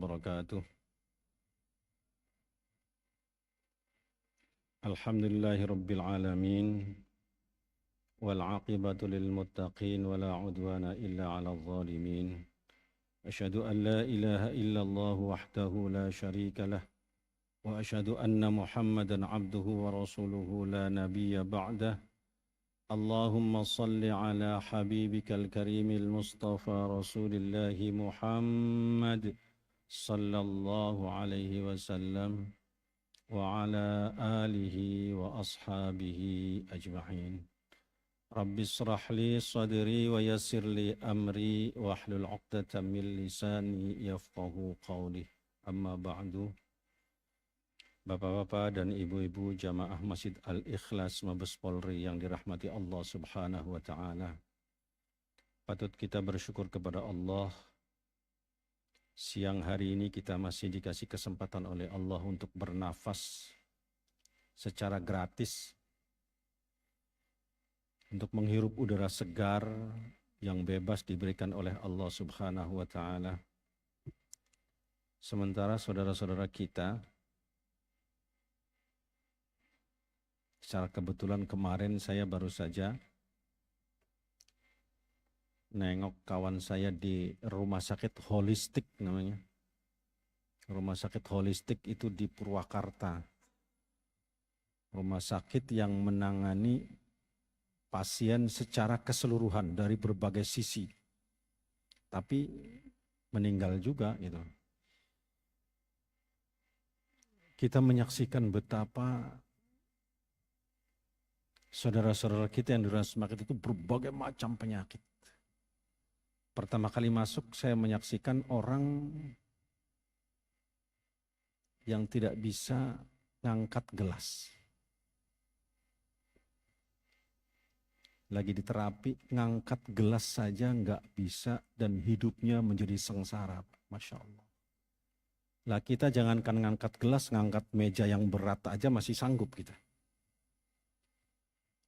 wabarakatuh. Alhamdulillahi rabbil alamin. Wal aqibatu lil muttaqin wa la udwana illa 'alal zalimin. Asyhadu an la ilaha illallah wahdahu la syarika lah wa asyhadu anna Muhammadan 'abduhu wa rasuluhu la nabiyya ba'dah. Allahumma salli ala habibikal karimil mustafa rasulillahi Muhammad sallallahu alaihi wasallam wa ala alihi wa ashabihi ajma'in. Rabbi israh li sadri wa yassir li amri wa hlul 'uqdatam min lisani yafqahu qawli. Amma ba'du. Bapak-bapak dan ibu-ibu jamaah Masjid Al-Ikhlas Mabes Polri yang dirahmati Allah Subhanahu wa taala. Patut kita bersyukur kepada Allah. Siang hari ini kita masih dikasih kesempatan oleh Allah untuk bernafas secara gratis, untuk menghirup udara segar yang bebas diberikan oleh Allah Subhanahu wa taala. Sementara saudara-saudara kita, secara kebetulan kemarin saya baru saja nengok kawan saya di rumah sakit holistik namanya. Rumah sakit holistik itu di Purwakarta. Rumah sakit yang menangani pasien secara keseluruhan dari berbagai sisi. Tapi meninggal juga gitu. Kita menyaksikan betapa saudara-saudara kita yang di rumah sakit itu berbagai macam penyakit. Pertama kali masuk saya menyaksikan orang yang tidak bisa ngangkat gelas. Lagi di terapi, ngangkat gelas saja nggak bisa dan hidupnya menjadi sengsara. Masya Allah. Lah kita jangankan ngangkat gelas, ngangkat meja yang berat aja masih sanggup kita.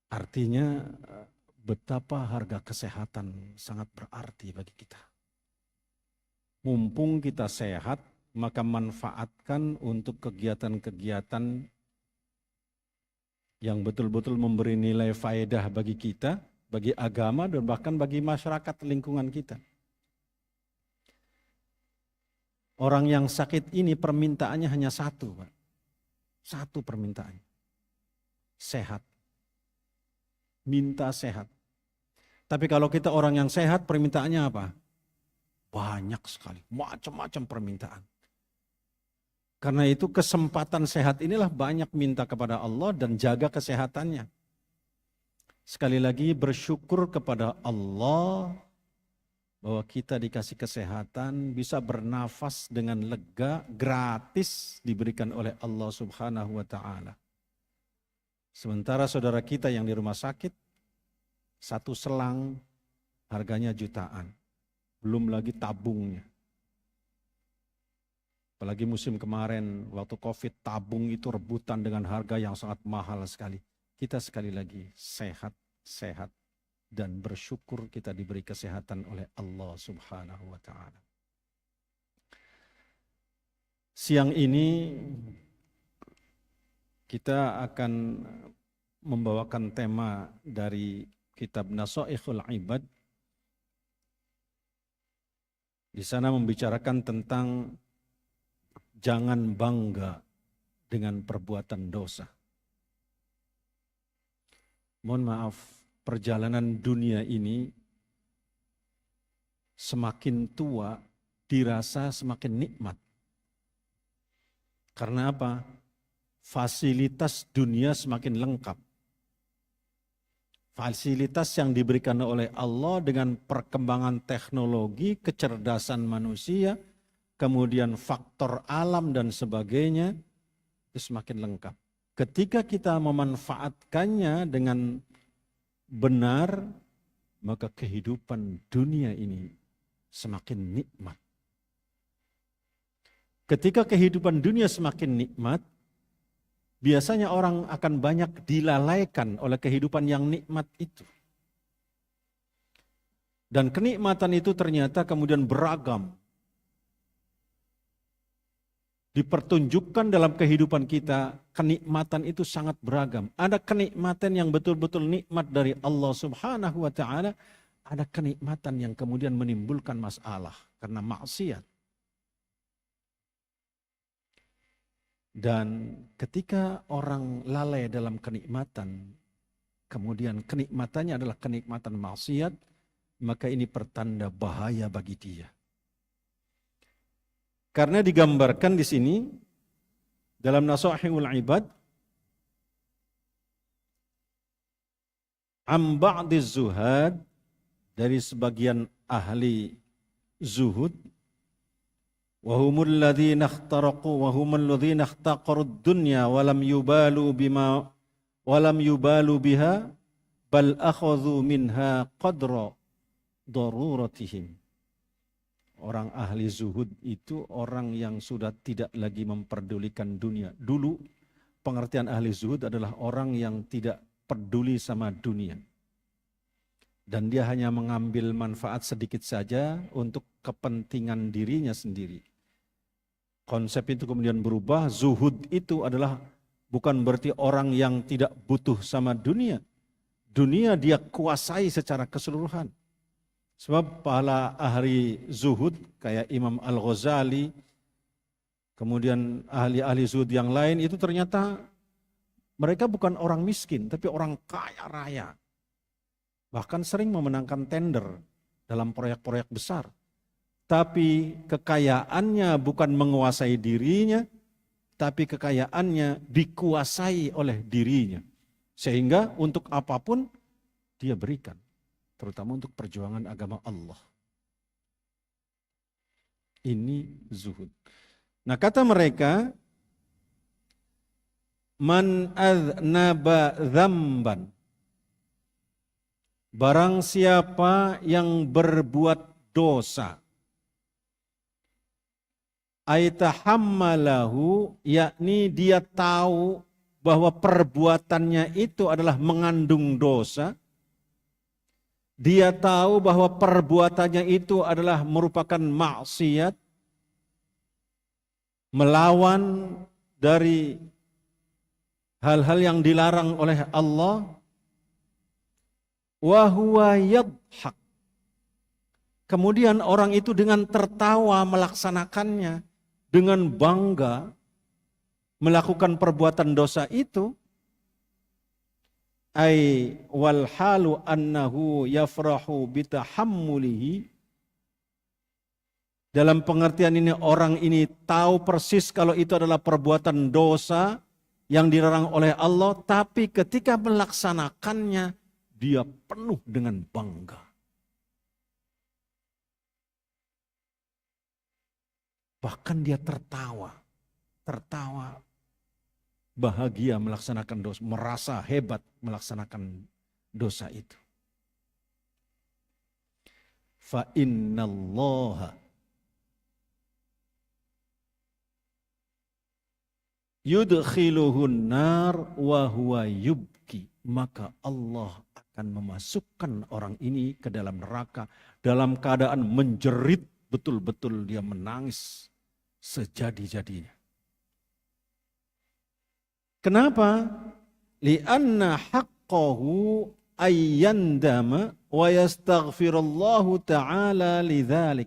Artinya betapa harga kesehatan sangat berarti bagi kita. Mumpung kita sehat, maka manfaatkan untuk kegiatan-kegiatan yang betul-betul memberi nilai faedah bagi kita, bagi agama, dan bahkan bagi masyarakat lingkungan kita. Orang yang sakit ini permintaannya hanya satu, Pak. Satu permintaan. Sehat. Minta sehat. Tapi kalau kita orang yang sehat, permintaannya apa? Banyak sekali, macam-macam permintaan. Karena itu kesempatan sehat inilah banyak minta kepada Allah dan jaga kesehatannya. Sekali lagi bersyukur kepada Allah bahwa kita dikasih kesehatan, bisa bernafas dengan lega, gratis diberikan oleh Allah Subhanahu wa taala. Sementara saudara kita yang di rumah sakit, satu selang harganya jutaan. Belum lagi tabungnya. Apalagi musim kemarin waktu Covid, tabung itu rebutan dengan harga yang sangat mahal sekali. Kita sekali lagi sehat dan bersyukur kita diberi kesehatan oleh Allah Subhanahu wa taala. Siang ini kita akan membawakan tema dari kitab Nasaikhul Ibad. Di sana membicarakan tentang jangan bangga dengan perbuatan dosa. Mohon maaf, perjalanan dunia ini semakin tua dirasa semakin nikmat. Karena apa? Fasilitas dunia semakin lengkap. Fasilitas yang diberikan oleh Allah dengan perkembangan teknologi, kecerdasan manusia, kemudian faktor alam dan sebagainya, itu semakin lengkap. Ketika kita memanfaatkannya dengan benar, maka kehidupan dunia ini semakin nikmat. Ketika kehidupan dunia semakin nikmat, biasanya orang akan banyak dilalaikan oleh kehidupan yang nikmat itu. Dan kenikmatan itu ternyata kemudian beragam. dipertunjukkan dalam kehidupan kita, kenikmatan itu sangat beragam. Ada kenikmatan yang betul-betul nikmat dari Allah Subhanahu wa taala, ada kenikmatan yang kemudian menimbulkan masalah karena maksiat. Dan ketika orang lalai dalam kenikmatan, kemudian kenikmatannya adalah kenikmatan maksiat, maka ini pertanda bahaya bagi dia. Karena digambarkan di sini dalam Nasaihul Ibad, am ba'diz zuhad, dari sebagian ahli zuhud, wa humul ladzina ikhtaraqu wa humul ladzina ikhtaqarud dunya wa lam yubalu bima wa lam yubalu biha bal akhadhu minha qadra daruratihim. Orang ahli zuhud itu orang yang sudah tidak lagi memperdulikan dunia. Dulu pengertian ahli zuhud adalah orang yang tidak peduli sama dunia. Dan dia hanya mengambil manfaat sedikit saja untuk kepentingan dirinya sendiri. Konsep itu kemudian berubah, zuhud itu adalah bukan berarti orang yang tidak butuh sama dunia. Dunia dia kuasai secara keseluruhan. Sebab para ahli zuhud kayak Imam Al-Ghazali, kemudian ahli-ahli zuhud yang lain itu ternyata mereka bukan orang miskin, tapi orang kaya raya. Bahkan sering memenangkan tender dalam proyek-proyek besar. Tapi kekayaannya bukan menguasai dirinya, tapi kekayaannya dikuasai oleh dirinya. Sehingga untuk apapun dia berikan. Terutama untuk perjuangan agama Allah. Ini zuhud. Nah kata mereka, man adznaba dzamban, barang siapa yang berbuat dosa, aitahammalahu, yakni dia tahu bahwa perbuatannya itu adalah mengandung dosa. Dia tahu bahwa perbuatannya itu adalah merupakan maksiat, melawan dari hal-hal yang dilarang oleh Allah. Wa huwa yadhak. Kemudian orang itu dengan tertawa melaksanakannya, dengan bangga melakukan perbuatan dosa itu. Ai wal halu annahu yafrahu bitahammulihi. Dalam pengertian ini orang ini tahu persis kalau itu adalah perbuatan dosa yang dilarang oleh Allah, tapi ketika melaksanakannya dia penuh dengan bangga. Bahkan dia tertawa bahagia melaksanakan dosa, merasa hebat melaksanakan dosa itu. Fa innallaha yudkhiluhun nar wa huwa yubki, maka Allah akan memasukkan orang ini ke dalam neraka dalam keadaan menjerit, betul-betul dia menangis sejadi-jadinya. Kenapa? Li'anna haqqahu ayyandama wa yastaghfirullahu ta'ala lidzalik.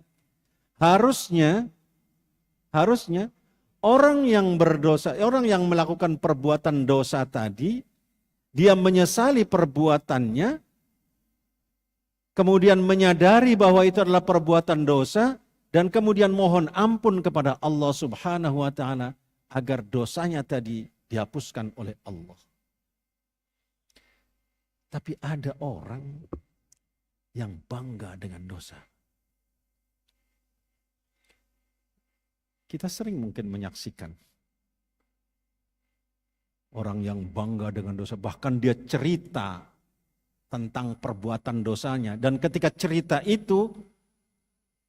Harusnya orang yang berdosa, orang yang melakukan perbuatan dosa tadi, dia menyesali perbuatannya, kemudian menyadari bahwa itu adalah perbuatan dosa, dan kemudian mohon ampun kepada Allah Subhanahu wa ta'ala agar dosanya tadi dihapuskan oleh Allah. Tapi ada orang yang bangga dengan dosa. Kita sering mungkin menyaksikan orang yang bangga dengan dosa, bahkan dia cerita tentang perbuatan dosanya, dan ketika cerita itu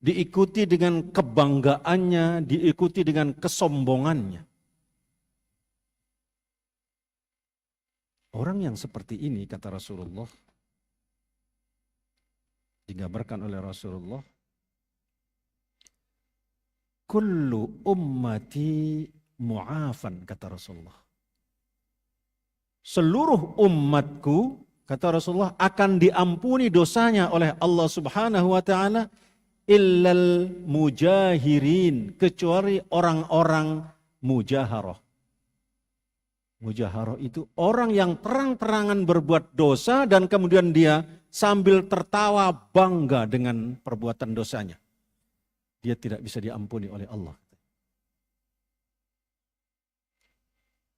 diikuti dengan kebanggaannya, diikuti dengan kesombongannya. Orang yang seperti ini, kata Rasulullah, digambarkan oleh Rasulullah, kullu ummati mu'afan, kata Rasulullah. Seluruh umatku, kata Rasulullah, akan diampuni dosanya oleh Allah Subhanahu wa taala illal mujahirin, kecuali orang-orang mujaharah. Mujaharah itu orang yang terang-terangan berbuat dosa dan kemudian dia sambil tertawa bangga dengan perbuatan dosanya. Dia tidak bisa diampuni oleh Allah.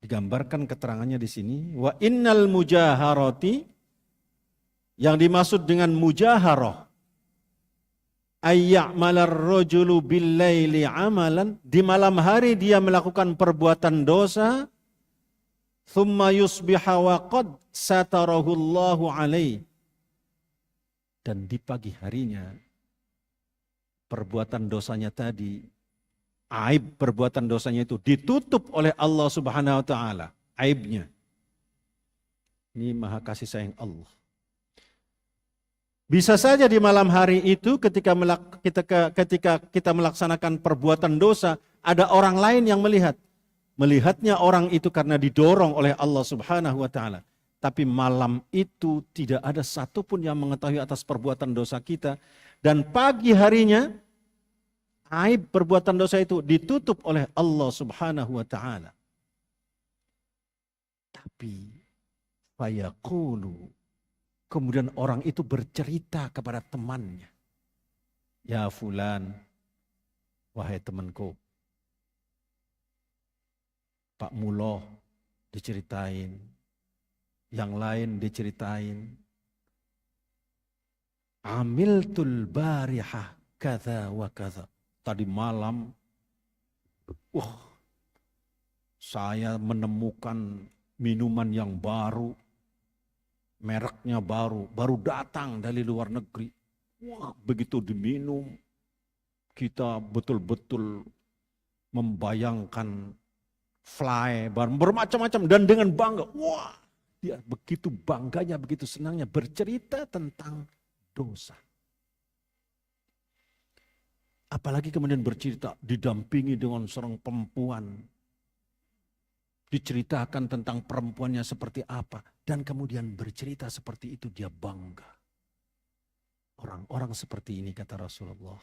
Digambarkan keterangannya di sini, wa innal mujaharati, yang dimaksud dengan mujaharah, ayya'malar rajulu bil-laili amalan, di malam hari dia melakukan perbuatan dosa, thumma yusbiha wa qad satarahullahu alaih, dan di pagi harinya perbuatan dosanya tadi, aib perbuatan dosanya itu ditutup oleh Allah Subhanahu wa taala, aibnya. Ini maha kasih sayang Allah. Bisa saja di malam hari itu ketika kita melaksanakan perbuatan dosa, ada orang lain yang melihat. Melihatnya orang itu karena didorong oleh Allah Subhanahu wa taala. Tapi malam itu tidak ada satupun yang mengetahui atas perbuatan dosa kita. Dan pagi harinya, aib perbuatan dosa itu ditutup oleh Allah Subhanahu wa taala. Tapi fayaqulu, kemudian orang itu bercerita kepada temannya. Ya fulan, wahai temanku. Pak Muloh diceritain, yang lain diceritain. Amiltul barihah kadza wa kadza. Tadi malam, saya menemukan minuman yang baru, mereknya baru datang dari luar negeri. Wah, begitu diminum, kita betul-betul membayangkan fly, bermacam-macam, dan dengan bangga. Wah, dia begitu bangganya, begitu senangnya bercerita tentang dosa. Apalagi kemudian bercerita didampingi dengan seorang perempuan. Diceritakan tentang perempuannya seperti apa. Dan kemudian bercerita seperti itu, dia bangga. Orang-orang seperti ini, kata Rasulullah,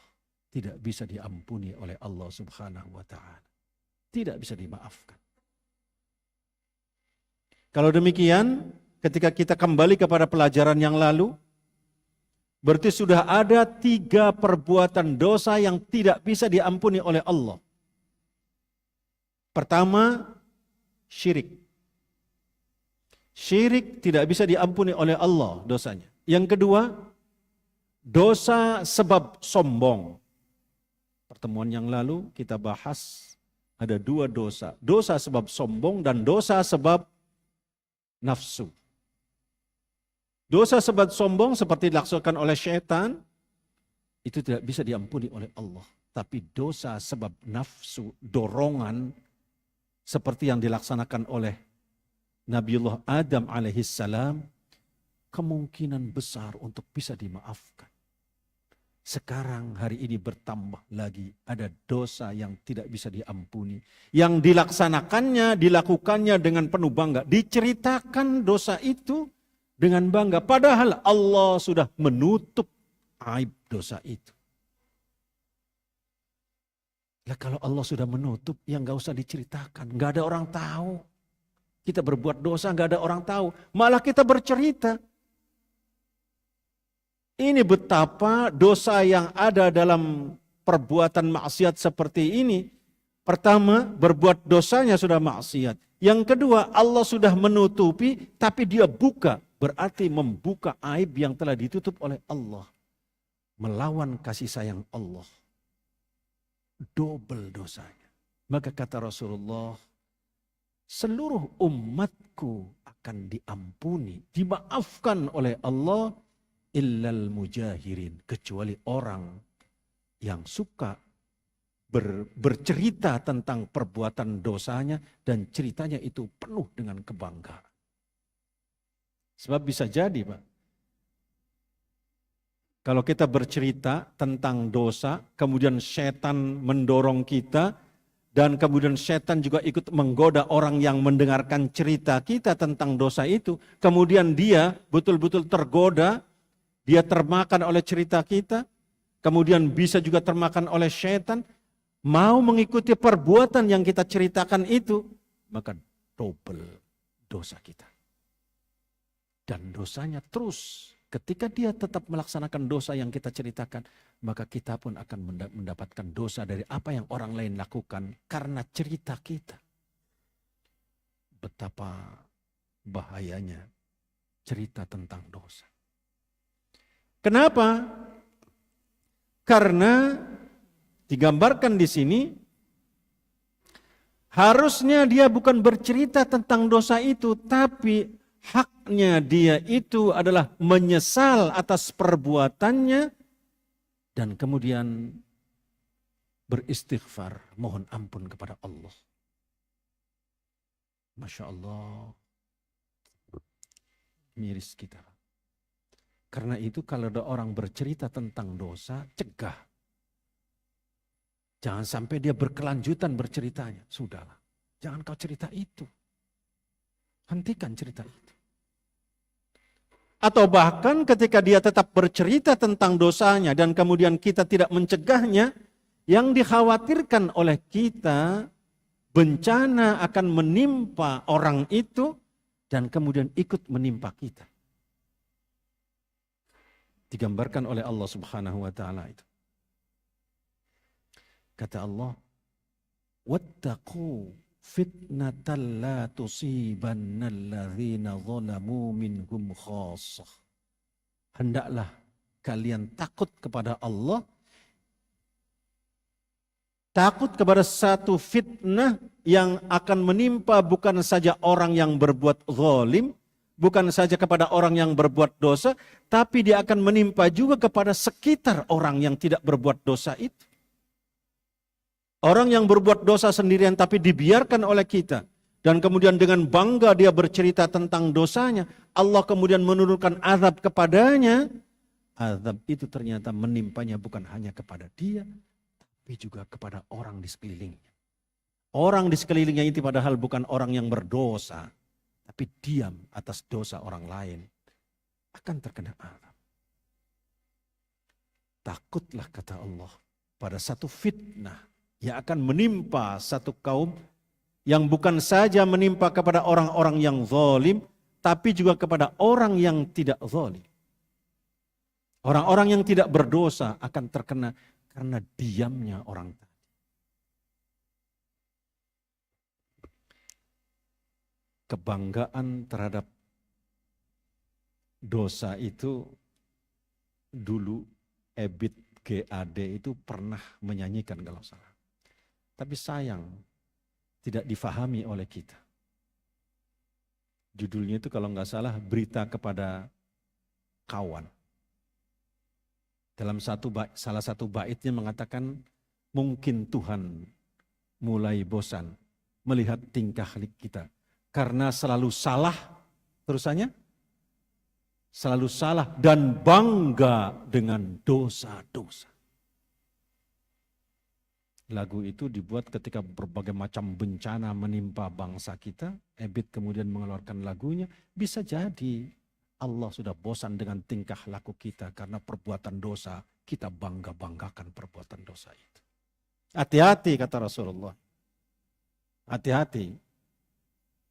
tidak bisa diampuni oleh Allah Subhanahu wa ta'ala. Tidak bisa dimaafkan. Kalau demikian, ketika kita kembali kepada pelajaran yang lalu, berarti sudah ada 3 perbuatan dosa yang tidak bisa diampuni oleh Allah. Pertama, syirik. Syirik tidak bisa diampuni oleh Allah dosanya. Yang kedua, dosa sebab sombong. Pertemuan yang lalu kita bahas ada 2 dosa. Dosa sebab sombong dan dosa sebab nafsu. Dosa sebab sombong seperti dilaksanakan oleh syaitan, itu tidak bisa diampuni oleh Allah. Tapi dosa sebab nafsu, dorongan, seperti yang dilaksanakan oleh Nabiullah Adam alaihissalam, kemungkinan besar untuk bisa dimaafkan. Sekarang hari ini bertambah lagi ada dosa yang tidak bisa diampuni. Yang dilaksanakannya, dilakukannya dengan penuh bangga. Diceritakan dosa itu dengan bangga. Padahal Allah sudah menutup aib dosa itu. Lah kalau Allah sudah menutup, ya nggak usah diceritakan. Nggak ada orang tahu. Kita berbuat dosa nggak ada orang tahu. Malah kita bercerita. Ini betapa dosa yang ada dalam perbuatan maksiat seperti ini. Pertama, berbuat dosanya sudah maksiat. Yang kedua, Allah sudah menutupi, tapi dia buka. Berarti membuka aib yang telah ditutup oleh Allah. Melawan kasih sayang Allah. Double dosanya. Maka kata Rasulullah, seluruh umatku akan diampuni, dimaafkan oleh Allah, illal mujahirin, kecuali orang yang suka bercerita tentang perbuatan dosanya dan ceritanya itu penuh dengan kebanggaan. Sebab bisa jadi Pak, Kalau kita bercerita tentang dosa, kemudian setan mendorong kita, dan kemudian setan juga ikut menggoda orang yang mendengarkan cerita kita tentang dosa itu. Kemudian dia betul-betul tergoda, dia termakan oleh cerita kita, kemudian bisa juga termakan oleh setan, mau mengikuti perbuatan yang kita ceritakan itu, maka double dosa kita. Dan dosanya terus. Ketika dia tetap melaksanakan dosa yang kita ceritakan, maka kita pun akan mendapatkan dosa dari apa yang orang lain lakukan karena cerita kita. Betapa bahayanya cerita tentang dosa. Kenapa? Karena digambarkan di sini, harusnya dia bukan bercerita tentang dosa itu, tapi haknya dia itu adalah menyesal atas perbuatannya dan kemudian beristighfar, mohon ampun kepada Allah. Masya Allah, miris kita. Karena itu kalau ada orang bercerita tentang dosa, cegah. Jangan sampai dia berkelanjutan berceritanya. Sudahlah, jangan kau cerita itu. Hentikan cerita itu. Atau bahkan ketika dia tetap bercerita tentang dosanya dan kemudian kita tidak mencegahnya, yang dikhawatirkan oleh kita bencana akan menimpa orang itu dan kemudian ikut menimpa kita. Digambarkan oleh Allah Subhanahu wa taala itu. Kata Allah, "Wattaqu fitnatan la tusibanna alladzina zalamu minhum khassah." Hendaklah kalian takut kepada Allah, takut kepada satu fitnah yang akan menimpa bukan saja orang yang berbuat zalim, bukan saja kepada orang yang berbuat dosa, tapi dia akan menimpa juga kepada sekitar orang yang tidak berbuat dosa itu. Orang yang berbuat dosa sendirian tapi dibiarkan oleh kita. Dan kemudian dengan bangga dia bercerita tentang dosanya. Allah kemudian menurunkan azab kepadanya. Azab itu ternyata menimpanya bukan hanya kepada dia, tapi juga kepada orang di sekelilingnya. Orang di sekelilingnya itu padahal bukan orang yang berdosa, tapi diam atas dosa orang lain, akan terkena azab. Takutlah kata Allah pada satu fitnah yang akan menimpa satu kaum yang bukan saja menimpa kepada orang-orang yang zalim, tapi juga kepada orang yang tidak zalim. Orang-orang yang tidak berdosa akan terkena karena diamnya orang tadi. Kebanggaan terhadap dosa itu dulu Ebit GAD itu pernah menyanyikan kalau salah. Tapi sayang, tidak difahami oleh kita. Judulnya itu kalau nggak salah, Berita Kepada Kawan. Dalam salah satu baitnya mengatakan, mungkin Tuhan mulai bosan melihat tingkah kita. Karena selalu salah, terusannya, selalu salah dan bangga dengan dosa-dosa. Lagu itu dibuat ketika berbagai macam bencana menimpa bangsa kita. Ebit kemudian mengeluarkan lagunya. Bisa jadi Allah sudah bosan dengan tingkah laku kita karena perbuatan dosa. Kita bangga-banggakan perbuatan dosa itu. Hati-hati kata Rasulullah. Hati-hati.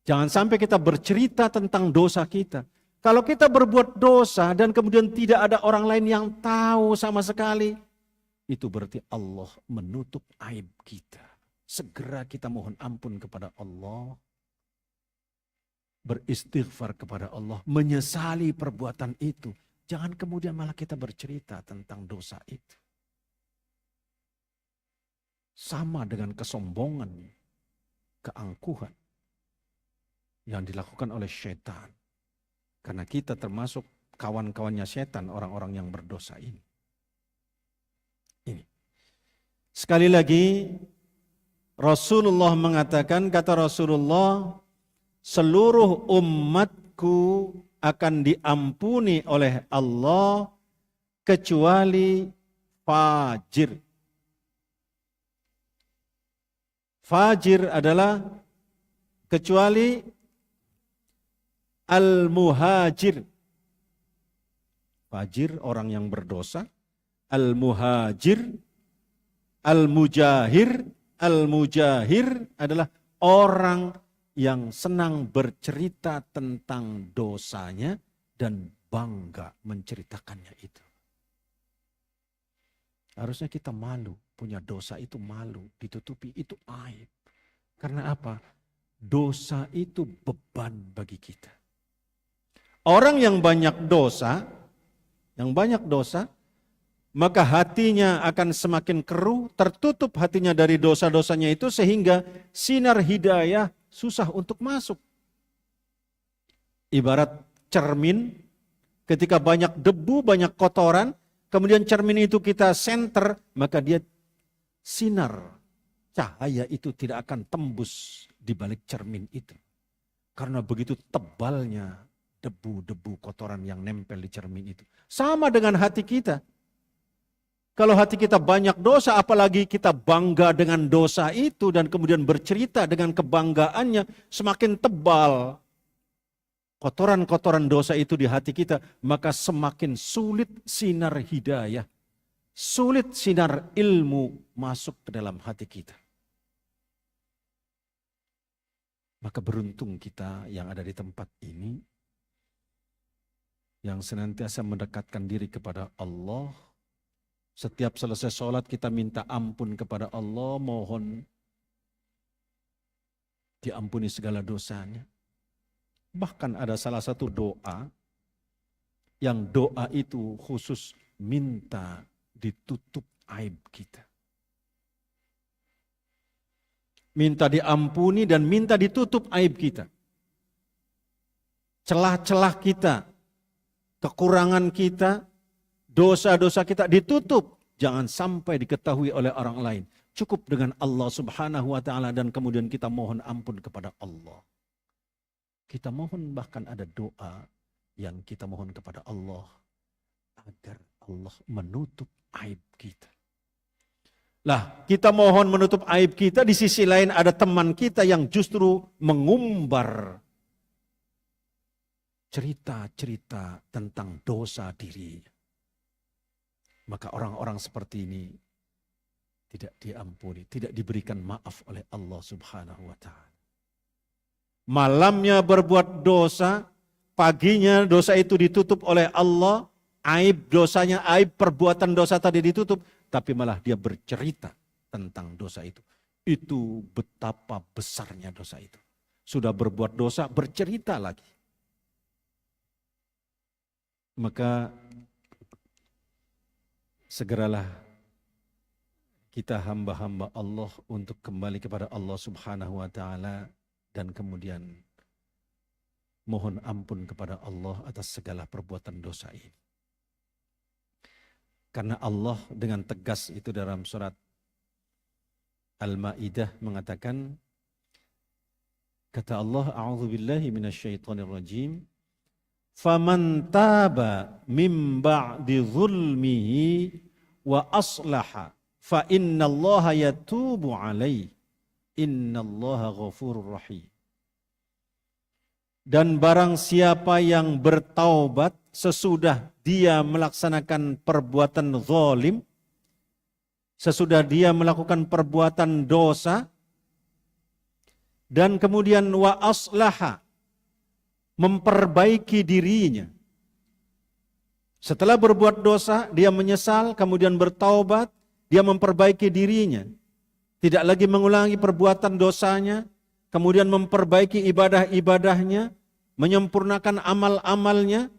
Jangan sampai kita bercerita tentang dosa kita. Kalau kita berbuat dosa dan kemudian tidak ada orang lain yang tahu sama sekali, itu berarti Allah menutup aib kita. Segera kita mohon ampun kepada Allah. Beristighfar kepada Allah. Menyesali perbuatan itu. Jangan kemudian malah kita bercerita tentang dosa itu. Sama dengan kesombongan, keangkuhan yang dilakukan oleh syaitan. Karena kita termasuk kawan-kawannya syaitan, orang-orang yang berdosa ini. Sekali lagi Rasulullah mengatakan, kata Rasulullah, seluruh umatku akan diampuni oleh Allah kecuali fajir. Fajir adalah kecuali al-muhajir. Fajir orang yang berdosa, al-muhajir, al-mujahir. Al-mujahir adalah orang yang senang bercerita tentang dosanya dan bangga menceritakannya itu. Harusnya kita malu, punya dosa itu malu, ditutupi itu aib. Karena apa? Dosa itu beban bagi kita. Orang yang banyak dosa, maka hatinya akan semakin keruh, tertutup hatinya dari dosa-dosanya itu sehingga sinar hidayah susah untuk masuk. Ibarat cermin, ketika banyak debu, banyak kotoran, kemudian cermin itu kita senter, maka dia sinar cahaya itu tidak akan tembus di balik cermin itu. Karena begitu tebalnya debu-debu kotoran yang nempel di cermin itu. Sama dengan hati kita. Kalau hati kita banyak dosa, apalagi kita bangga dengan dosa itu dan kemudian bercerita dengan kebanggaannya, semakin tebal kotoran-kotoran dosa itu di hati kita, maka semakin sulit sinar hidayah, sulit sinar ilmu masuk ke dalam hati kita. Maka beruntung kita yang ada di tempat ini, yang senantiasa mendekatkan diri kepada Allah. Setiap selesai sholat kita minta ampun kepada Allah, mohon diampuni segala dosanya. Bahkan ada salah satu doa, yang doa itu khusus minta ditutup aib kita. Minta diampuni dan minta ditutup aib kita. Celah-celah kita, kekurangan kita, dosa-dosa kita ditutup. Jangan sampai diketahui oleh orang lain. Cukup dengan Allah Subhanahu wa ta'ala dan kemudian kita mohon ampun kepada Allah. Kita mohon, bahkan ada doa yang kita mohon kepada Allah agar Allah menutup aib kita. Lah, kita mohon menutup aib kita, di sisi lain ada teman kita yang justru mengumbar cerita-cerita tentang dosa dirinya. Maka orang-orang seperti ini tidak diampuni, tidak diberikan maaf oleh Allah Subhanahu wa ta'ala. Malamnya berbuat dosa, paginya dosa itu ditutup oleh Allah, aib dosanya, aib perbuatan dosa tadi ditutup, tapi malah dia bercerita tentang dosa itu. Itu betapa besarnya dosa itu. Sudah berbuat dosa, bercerita lagi. Maka segeralah kita hamba-hamba Allah untuk kembali kepada Allah Subhanahu wa ta'ala dan kemudian mohon ampun kepada Allah atas segala perbuatan dosa ini. Karena Allah dengan tegas itu dalam surat Al-Ma'idah mengatakan, kata Allah, a'udzubillahi minasyaitonirrajim, faman taba mim ba'di zulmihi wa aslaha fa innallaha yatubu alaihi innallaha ghafurur rahim. Dan barang siapa yang bertaubat sesudah dia melaksanakan perbuatan zalim, sesudah dia melakukan perbuatan dosa, dan kemudian wa aslaha, memperbaiki dirinya. Setelah berbuat dosa, dia menyesal, kemudian bertaubat, dia memperbaiki dirinya. Tidak lagi mengulangi perbuatan dosanya, kemudian memperbaiki ibadah-ibadahnya, menyempurnakan amal-amalnya.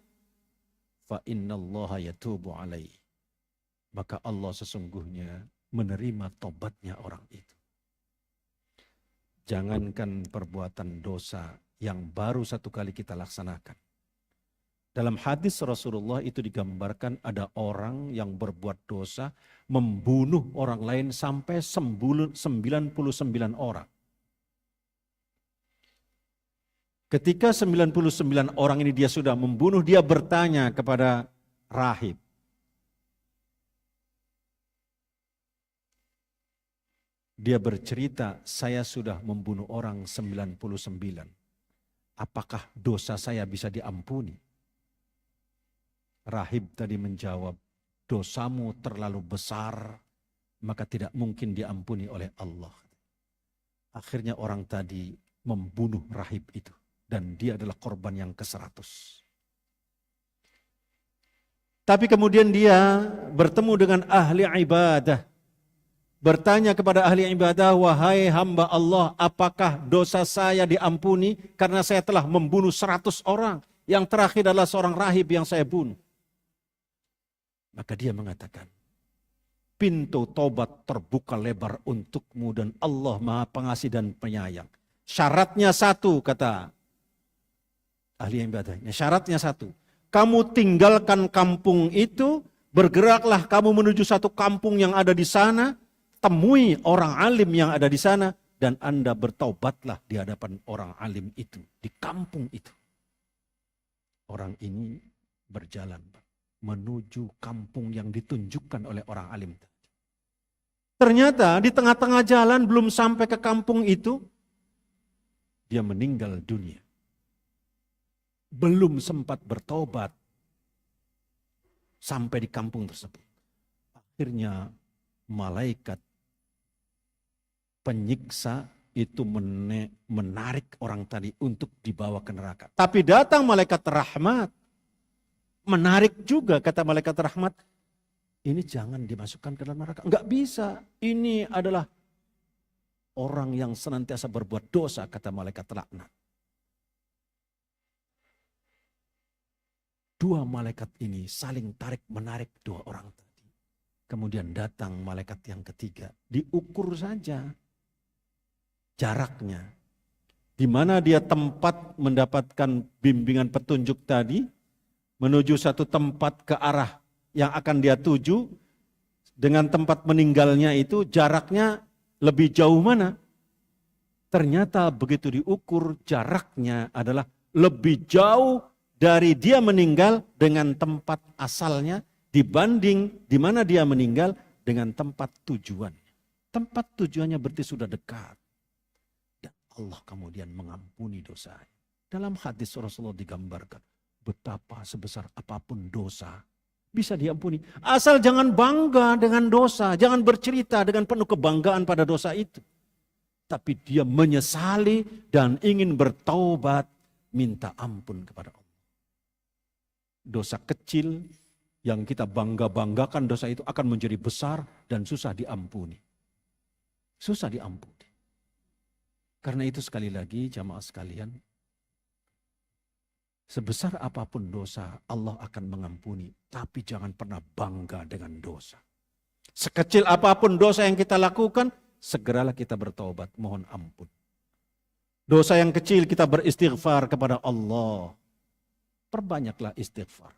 Fa innallaha yatubu alaihi. Maka Allah sesungguhnya menerima tobatnya orang itu. Jangankan perbuatan dosa yang baru satu kali kita laksanakan. Dalam hadis Rasulullah itu digambarkan ada orang yang berbuat dosa, membunuh orang lain sampai 99 orang. Ketika 99 orang ini dia sudah membunuh, dia bertanya kepada rahib, Dia bercerita, saya sudah membunuh orang 99. Apakah dosa saya bisa diampuni? Rahib tadi menjawab, dosamu terlalu besar, maka tidak mungkin diampuni oleh Allah. Akhirnya orang tadi membunuh rahib itu. Dan dia adalah korban yang ke-100. Tapi kemudian dia bertemu dengan ahli ibadah. Bertanya kepada ahli ibadah, wahai hamba Allah, apakah dosa saya diampuni karena saya telah membunuh 100 orang. Yang terakhir adalah seorang rahib yang saya bunuh. Maka dia mengatakan, pintu taubat terbuka lebar untukmu dan Allah Maha Pengasih dan Penyayang. Syaratnya satu, kata ahli ibadahnya, syaratnya satu. Kamu tinggalkan kampung itu, bergeraklah kamu menuju satu kampung yang ada di sana, temui orang alim yang ada di sana, dan Anda bertaubatlah di hadapan orang alim itu, di kampung itu. Orang ini berjalan menuju kampung yang ditunjukkan oleh orang alim. Ternyata di tengah-tengah jalan belum sampai ke kampung itu, dia meninggal dunia. Belum sempat bertobat sampai di kampung tersebut. Akhirnya malaikat penyiksa itu menarik orang tadi untuk dibawa ke neraka. Tapi datang malaikat rahmat, menarik juga, kata malaikat rahmat, ini jangan dimasukkan ke dalam neraka. Enggak bisa, ini adalah orang yang senantiasa berbuat dosa, kata malaikat laknat. Dua malaikat ini saling tarik-menarik dua orang tadi. Kemudian datang malaikat yang ketiga. Diukur saja jaraknya. Di mana dia tempat mendapatkan bimbingan petunjuk tadi. Menuju satu tempat ke arah yang akan dia tuju. Dengan tempat meninggalnya itu jaraknya lebih jauh mana? Ternyata begitu diukur jaraknya adalah lebih jauh dari dia meninggal dengan tempat asalnya dibanding di mana dia meninggal dengan tempat tujuannya. Tempat tujuannya berarti sudah dekat. Dan Allah kemudian mengampuni dosanya. Dalam hadis Rasulullah digambarkan betapa sebesar apapun dosa bisa diampuni. Asal jangan bangga dengan dosa, jangan bercerita dengan penuh kebanggaan pada dosa itu. Tapi dia menyesali dan ingin bertaubat, minta ampun kepada Allah. Dosa kecil yang kita bangga-banggakan dosa itu akan menjadi besar dan susah diampuni. Susah diampuni. Karena itu sekali lagi jamaah sekalian, sebesar apapun dosa Allah akan mengampuni. Tapi jangan pernah bangga dengan dosa. Sekecil apapun dosa yang kita lakukan, segeralah kita bertobat, mohon ampun. Dosa yang kecil kita beristighfar kepada Allah. Perbanyaklah istighfar.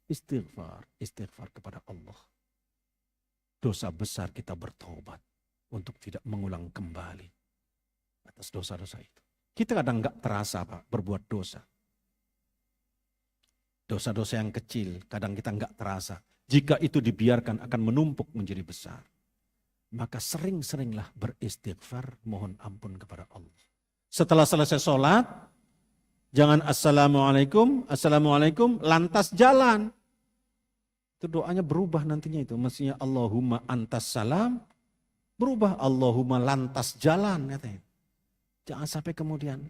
Istighfar kepada Allah. Dosa besar kita bertobat untuk tidak mengulang kembali atas dosa-dosa itu. Kita kadang enggak terasa Pak berbuat dosa. Dosa-dosa yang kecil kadang kita enggak terasa. Jika itu dibiarkan akan menumpuk menjadi besar. Maka sering-seringlah beristighfar, mohon ampun kepada Allah. Setelah selesai sholat, jangan assalamualaikum, lantas jalan. Itu doanya berubah nantinya itu. Maksudnya Allahumma antas salam, berubah Allahumma lantas jalan. Katanya. Jangan sampai kemudian.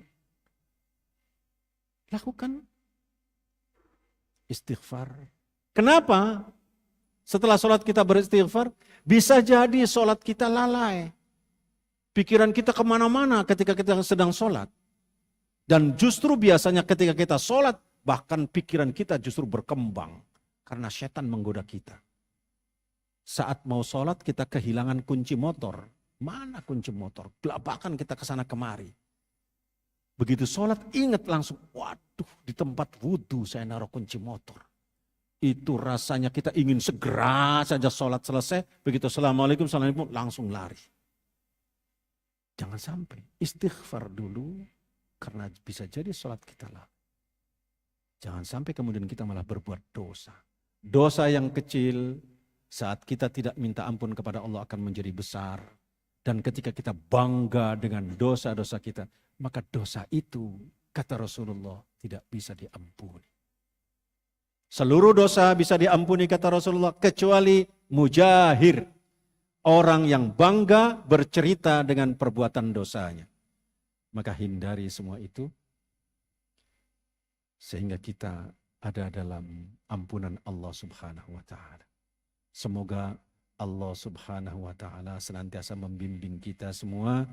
Lakukan istighfar. Kenapa? Setelah sholat kita beristighfar, bisa jadi sholat kita lalai. Pikiran kita kemana-mana ketika kita sedang sholat. Dan justru biasanya ketika kita sholat, bahkan pikiran kita justru berkembang. Karena setan menggoda kita. Saat mau sholat kita kehilangan kunci motor. Mana kunci motor? Gelabakan kita kesana kemari. Begitu sholat ingat langsung, waduh di tempat wudhu saya naruh kunci motor. Itu rasanya kita ingin segera saja sholat selesai. Begitu assalamualaikum, langsung lari. Jangan sampai istighfar dulu. Karena bisa jadi sholat kita lah. Jangan sampai kemudian kita malah berbuat dosa. Dosa yang kecil saat kita tidak minta ampun kepada Allah akan menjadi besar. Dan ketika kita bangga dengan dosa-dosa kita, maka dosa itu, kata Rasulullah, tidak bisa diampuni. Seluruh dosa bisa diampuni, kata Rasulullah, kecuali mujahir. Orang yang bangga bercerita dengan perbuatan dosanya. Maka hindari semua itu, sehingga kita ada dalam ampunan Allah Subhanahu wa Ta'ala. Semoga Allah Subhanahu wa Ta'ala senantiasa membimbing kita semua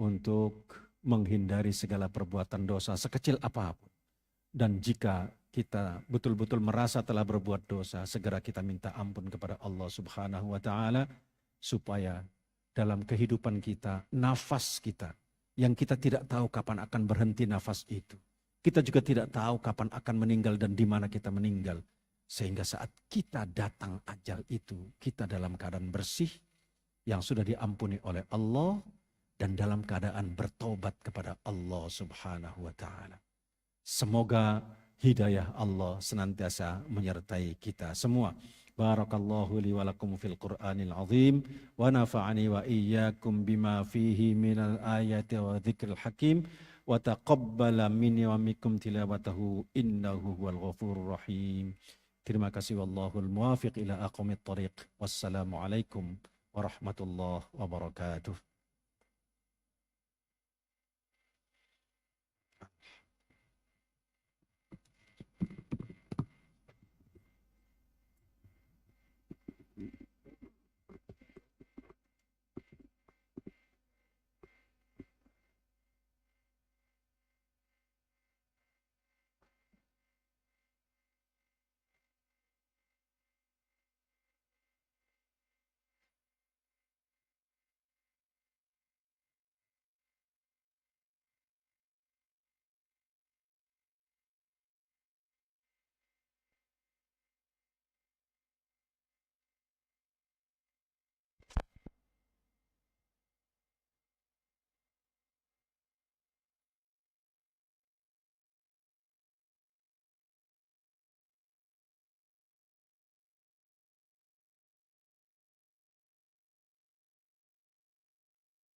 untuk menghindari segala perbuatan dosa sekecil apapun. Dan jika kita betul-betul merasa telah berbuat dosa, segera kita minta ampun kepada Allah Subhanahu wa Ta'ala, supaya dalam kehidupan kita, nafas kita, yang kita tidak tahu kapan akan berhenti nafas itu. Kita juga tidak tahu kapan akan meninggal dan di mana kita meninggal. Sehingga saat kita datang ajal itu, kita dalam keadaan bersih, yang sudah diampuni oleh Allah, dan dalam keadaan bertobat kepada Allah Subhanahu wa Ta'ala. Semoga hidayah Allah senantiasa menyertai kita semua. Barakallahu li wa lakum fil Qur'anil azim wa nafa'ani wa iyyakum bima fihi minal ayati wa dzikril hakim wa taqabbala minni wa minkum tilawatahu innahu huwal ghafurur rahim. Terima kasih, wallahul muwafiq ila aqwamit thariq. Wassalamualaikum warahmatullahi wabarakatuh.